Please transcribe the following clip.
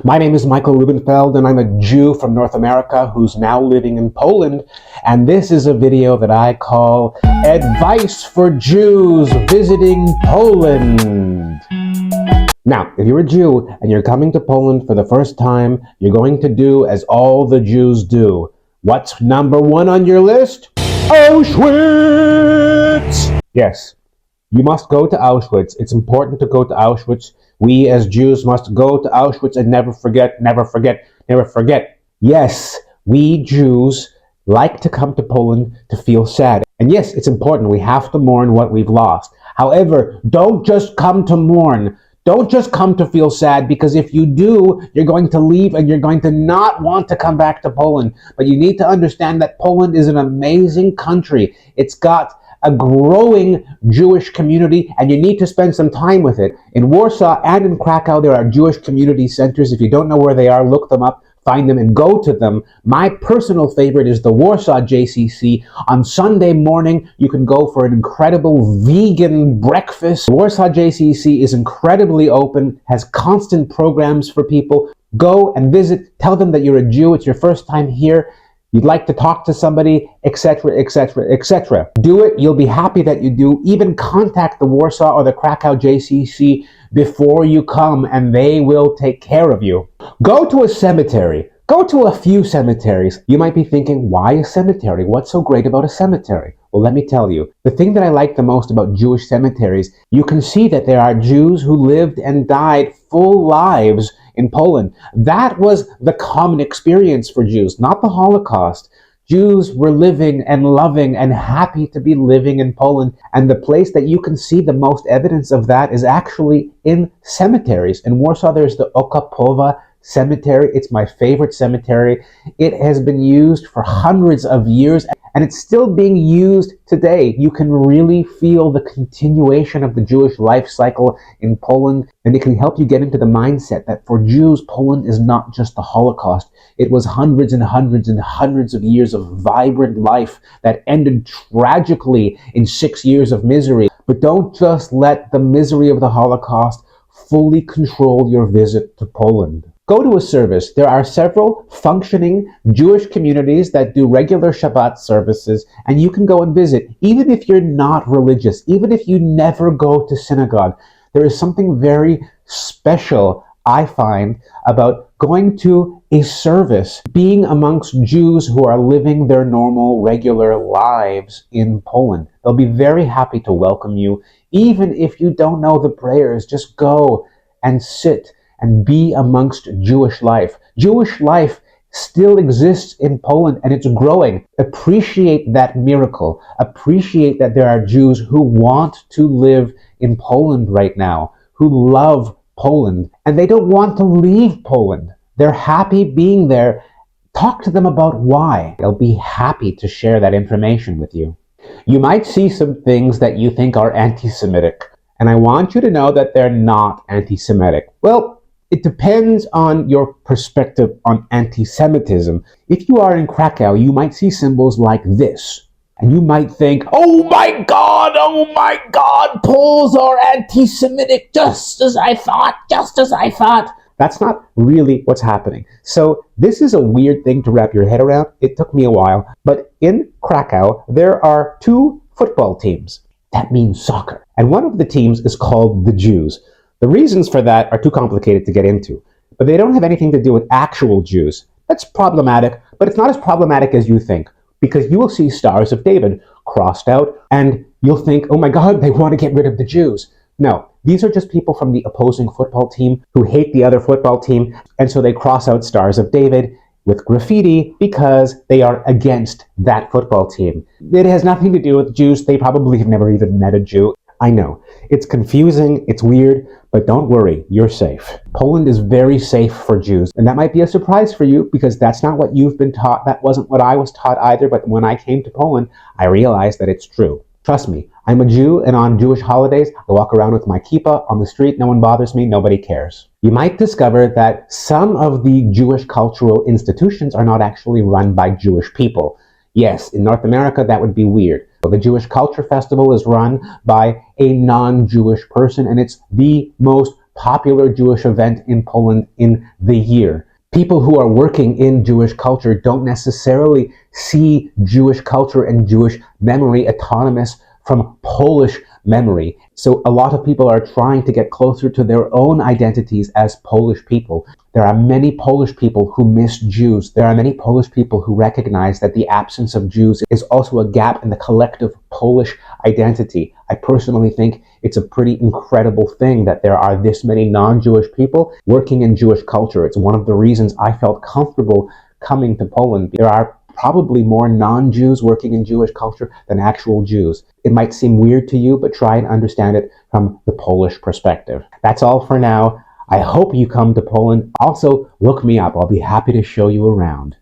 My name is Michael Rubenfeld, and I'm a Jew from North America who's now living in Poland. And this is a video that I call Advice for Jews Visiting Poland. Now, if you're a Jew and you're coming to Poland for the first time, you're going to do as all the Jews do. What's number one on your list? Auschwitz! Yes, you must go to Auschwitz. It's important to go to Auschwitz. We as Jews must go to Auschwitz and never forget, never forget, never forget. Yes, we Jews like to come to Poland to feel sad. And yes, it's important. We have to mourn what we've lost. However, don't just come to mourn. Don't just come to feel sad, because if you do, you're going to leave and you're going to not want to come back to Poland. But you need to understand that Poland is an amazing country. It's got a growing Jewish community, and you need to spend some time with it. In Warsaw and in Krakow, there are Jewish community centers. If you don't know where they are, look them up, find them, and go to them. My personal favorite is the Warsaw JCC. On Sunday morning, you can go for an incredible vegan breakfast. Warsaw JCC is incredibly open, has constant programs for people. Go and visit, tell them that you're a Jew, it's your first time here, you'd like to talk to somebody, etc., etc., etc. Do it. You'll be happy that you do. Even contact the Warsaw or the Krakow JCC before you come, and they will take care of you. Go to a cemetery. Go to a few cemeteries. You might be thinking, why a cemetery? What's so great about a cemetery? Well, let me tell you. The thing that I like the most about Jewish cemeteries, you can see that there are Jews who lived and died full lives in Poland. That was the common experience for Jews, not the Holocaust. Jews were living and loving and happy to be living in Poland. And the place that you can see the most evidence of that is actually in cemeteries. In Warsaw, there's the Okapowa Cemetery. It's my favorite cemetery. It has been used for hundreds of years, and it's still being used today. You can really feel the continuation of the Jewish life cycle in Poland, and it can help you get into the mindset that for Jews, Poland is not just the Holocaust. It was hundreds and hundreds and hundreds of years of vibrant life that ended tragically in 6 years of misery. But don't just let the misery of the Holocaust fully control your visit to Poland. Go to a service. There are several functioning Jewish communities that do regular Shabbat services, and you can go and visit, even if you're not religious, even if you never go to synagogue. There is something very special, I find, about going to a service, being amongst Jews who are living their normal, regular lives in Poland. They'll be very happy to welcome you. Even if you don't know the prayers, just go and sit and be amongst Jewish life. Jewish life still exists in Poland, and it's growing. Appreciate that miracle. Appreciate that there are Jews who want to live in Poland right now, who love Poland, and they don't want to leave Poland. They're happy being there. Talk to them about why. They'll be happy to share that information with you. You might see some things that you think are anti-Semitic, and I want you to know that they're not anti-Semitic. Well, it depends on your perspective on anti-Semitism. If you are in Krakow, you might see symbols like this. And you might think, oh my God, Poles are anti-Semitic, just as I thought. That's not really what's happening. So this is a weird thing to wrap your head around. It took me a while. But in Krakow, there are two football teams. That means soccer. And one of the teams is called the Jews. The reasons for that are too complicated to get into, but they don't have anything to do with actual Jews. That's problematic, but it's not as problematic as you think, because you will see Stars of David crossed out, and you'll think, oh my God, they want to get rid of the Jews. No, these are just people from the opposing football team who hate the other football team, and so they cross out Stars of David with graffiti because they are against that football team. It has nothing to do with Jews. They probably have never even met a Jew. I know, it's confusing, it's weird, but don't worry, you're safe. Poland is very safe for Jews, and that might be a surprise for you because that's not what you've been taught. That wasn't what I was taught either, but when I came to Poland, I realized that it's true. Trust me, I'm a Jew, and on Jewish holidays, I walk around with my kippah on the street. No one bothers me, nobody cares. You might discover that some of the Jewish cultural institutions are not actually run by Jewish people. Yes, in North America, that would be weird. The Jewish Culture Festival is run by a non-Jewish person, and it's the most popular Jewish event in Poland in the year. People who are working in Jewish culture don't necessarily see Jewish culture and Jewish memory autonomous from Polish memory. So a lot of people are trying to get closer to their own identities as Polish people. There are many Polish people who miss Jews. There are many Polish people who recognize that the absence of Jews is also a gap in the collective Polish identity. I personally think it's a pretty incredible thing that there are this many non-Jewish people working in Jewish culture. It's one of the reasons I felt comfortable coming to Poland. There are probably more non-Jews working in Jewish culture than actual Jews. It might seem weird to you, but try and understand it from the Polish perspective. That's all for now. I hope you come to Poland. Also, look me up. I'll be happy to show you around.